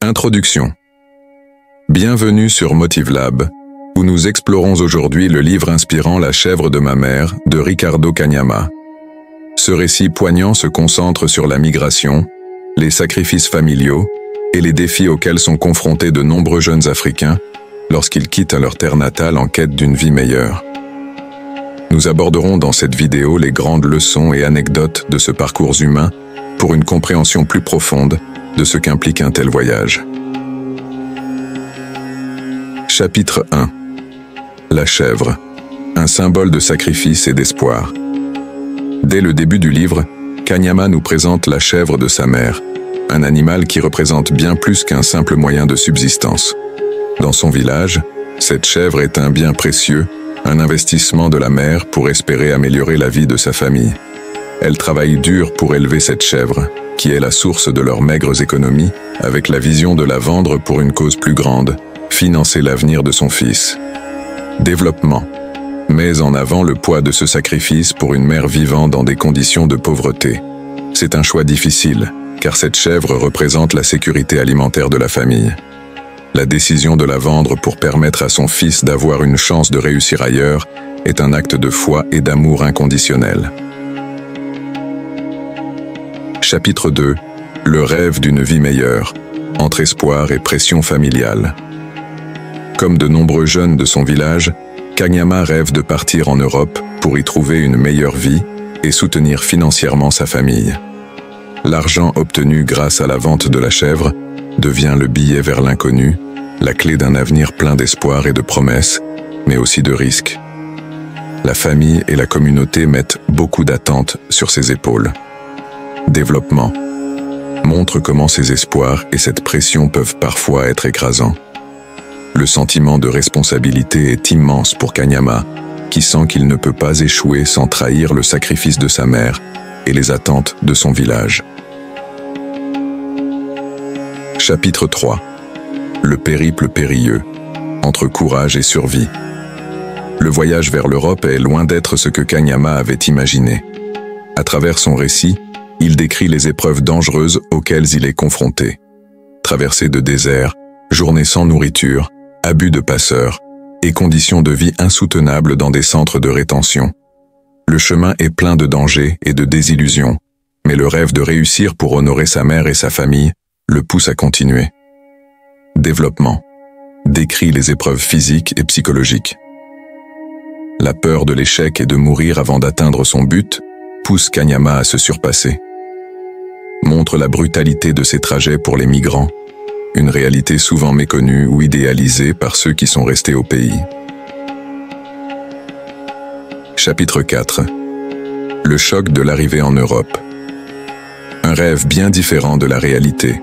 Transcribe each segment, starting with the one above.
Introduction. Bienvenue sur MotiveLab, où nous explorons aujourd'hui le livre inspirant La chèvre de ma mère de Ricardo Cagnama. Ce récit poignant se concentre sur la migration, les sacrifices familiaux et les défis auxquels sont confrontés de nombreux jeunes Africains lorsqu'ils quittent leur terre natale en quête d'une vie meilleure. Nous aborderons dans cette vidéo les grandes leçons et anecdotes de ce parcours humain pour une compréhension plus profonde de ce qu'implique un tel voyage. Chapitre 1. La chèvre, un symbole de sacrifice et d'espoir. Dès le début du livre, Cagnama nous présente la chèvre de sa mère, un animal qui représente bien plus qu'un simple moyen de subsistance. Dans son village, cette chèvre est un bien précieux, un investissement de la mère pour espérer améliorer la vie de sa famille. Elle travaille dur pour élever cette chèvre, qui est la source de leurs maigres économies, avec la vision de la vendre pour une cause plus grande, financer l'avenir de son fils. Développement. Met en avant le poids de ce sacrifice pour une mère vivant dans des conditions de pauvreté. C'est un choix difficile, car cette chèvre représente la sécurité alimentaire de la famille. La décision de la vendre pour permettre à son fils d'avoir une chance de réussir ailleurs est un acte de foi et d'amour inconditionnel. Chapitre 2. Le rêve d'une vie meilleure, entre espoir et pression familiale. Comme de nombreux jeunes de son village, Cagnama rêve de partir en Europe pour y trouver une meilleure vie et soutenir financièrement sa famille. L'argent obtenu grâce à la vente de la chèvre devient le billet vers l'inconnu, la clé d'un avenir plein d'espoir et de promesses, mais aussi de risques. La famille et la communauté mettent beaucoup d'attentes sur ses épaules. Développement. Montre comment ces espoirs et cette pression peuvent parfois être écrasants. Le sentiment de responsabilité est immense pour Cagnama, qui sent qu'il ne peut pas échouer sans trahir le sacrifice de sa mère et les attentes de son village. Chapitre 3. Le périple périlleux, entre courage et survie. Le voyage vers l'Europe est loin d'être ce que Cagnama avait imaginé. À travers son récit, il décrit les épreuves dangereuses auxquelles il est confronté. Traversée de déserts, journées sans nourriture, abus de passeurs et conditions de vie insoutenables dans des centres de rétention. Le chemin est plein de dangers et de désillusions, mais le rêve de réussir pour honorer sa mère et sa famille le pousse à continuer. Développement. Décrit les épreuves physiques et psychologiques. La peur de l'échec et de mourir avant d'atteindre son but pousse Cagnama à se surpasser. Montre la brutalité de ces trajets pour les migrants, une réalité souvent méconnue ou idéalisée par ceux qui sont restés au pays. Chapitre 4. Le choc de l'arrivée en Europe. Un rêve bien différent de la réalité.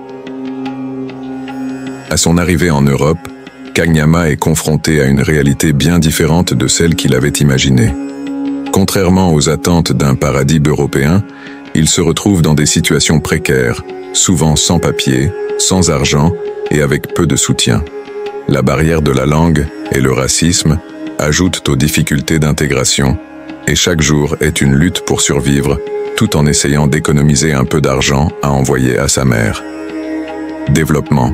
À son arrivée en Europe, Cagnama est confronté à une réalité bien différente de celle qu'il avait imaginée. Contrairement aux attentes d'un paradis européen, il se retrouve dans des situations précaires, souvent sans papier, sans argent et avec peu de soutien. La barrière de la langue et le racisme ajoutent aux difficultés d'intégration, et chaque jour est une lutte pour survivre, tout en essayant d'économiser un peu d'argent à envoyer à sa mère. Développement.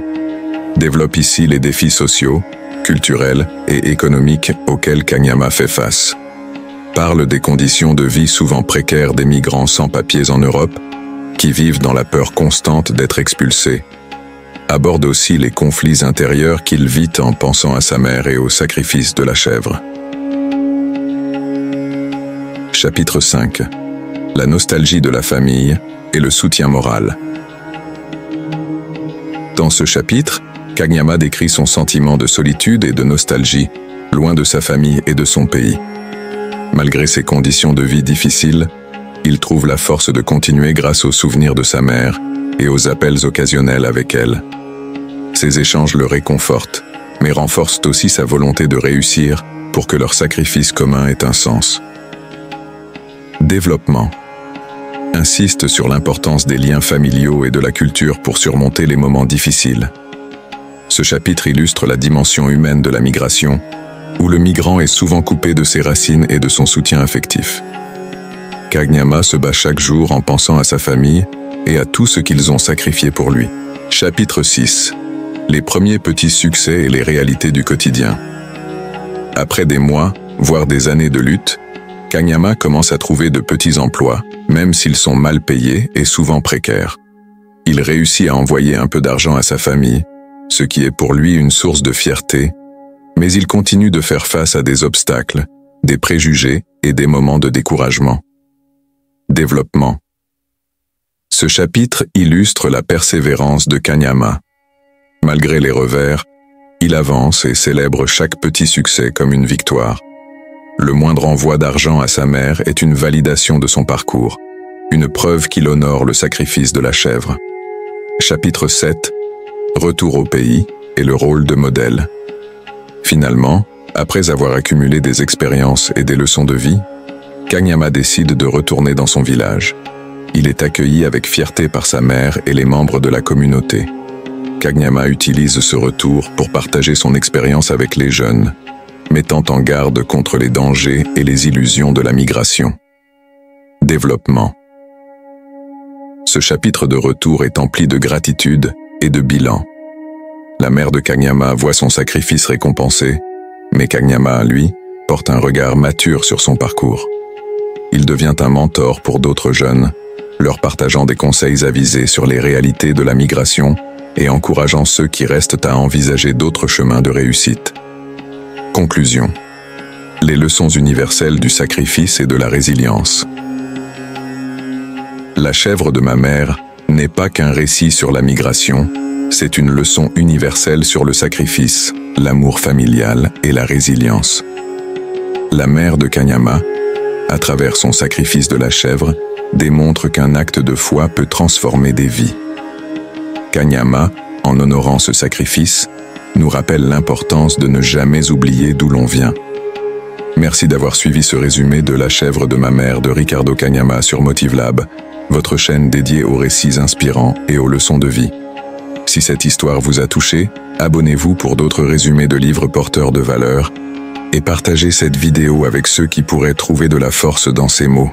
Développe ici les défis sociaux, culturels et économiques auxquels Cagnama fait face. Parle des conditions de vie souvent précaires des migrants sans papiers en Europe, qui vivent dans la peur constante d'être expulsés. Aborde aussi les conflits intérieurs qu'il vit en pensant à sa mère et au sacrifice de la chèvre. Chapitre 5. La nostalgie de la famille et le soutien moral. Dans ce chapitre, Cagnama décrit son sentiment de solitude et de nostalgie, loin de sa famille et de son pays. Malgré ses conditions de vie difficiles, il trouve la force de continuer grâce aux souvenirs de sa mère et aux appels occasionnels avec elle. Ces échanges le réconfortent, mais renforcent aussi sa volonté de réussir pour que leur sacrifice commun ait un sens. Développement. Insiste sur l'importance des liens familiaux et de la culture pour surmonter les moments difficiles. Ce chapitre illustre la dimension humaine de la migration, où le migrant est souvent coupé de ses racines et de son soutien affectif. Cagnama se bat chaque jour en pensant à sa famille et à tout ce qu'ils ont sacrifié pour lui. Chapitre 6. les premiers petits succès et les réalités du quotidien. Après des mois, voire des années de lutte, Kanyama commence à trouver de petits emplois, même s'ils sont mal payés et souvent précaires. Il réussit à envoyer un peu d'argent à sa famille, ce qui est pour lui une source de fierté, mais il continue de faire face à des obstacles, des préjugés et des moments de découragement. Développement. Ce chapitre illustre la persévérance de Kanyama. Malgré les revers, il avance et célèbre chaque petit succès comme une victoire. Le moindre envoi d'argent à sa mère est une validation de son parcours, une preuve qu'il honore le sacrifice de la chèvre. Chapitre 7. Retour au pays et le rôle de modèle. Finalement, après avoir accumulé des expériences et des leçons de vie, Kanyama décide de retourner dans son village. Il est accueilli avec fierté par sa mère et les membres de la communauté. Kanyama utilise ce retour pour partager son expérience avec les jeunes, mettant en garde contre les dangers et les illusions de la migration. Développement. Ce chapitre de retour est empli de gratitude et de bilan. La mère de Kanyama voit son sacrifice récompensé, mais Kanyama, lui, porte un regard mature sur son parcours. Il devient un mentor pour d'autres jeunes, leur partageant des conseils avisés sur les réalités de la migration et encourageant ceux qui restent à envisager d'autres chemins de réussite. Conclusion. Les leçons universelles du sacrifice et de la résilience. La chèvre de ma mère n'est pas qu'un récit sur la migration, c'est une leçon universelle sur le sacrifice, l'amour familial et la résilience. La mère de Kanyama, à travers son sacrifice de la chèvre, démontre qu'un acte de foi peut transformer des vies. Kanyama, en honorant ce sacrifice, nous rappelle l'importance de ne jamais oublier d'où l'on vient. Merci d'avoir suivi ce résumé de La chèvre de ma mère de Ricardo Kanyama sur MotiveLab, votre chaîne dédiée aux récits inspirants et aux leçons de vie. Si cette histoire vous a touché, abonnez-vous pour d'autres résumés de livres porteurs de valeur et partagez cette vidéo avec ceux qui pourraient trouver de la force dans ces mots.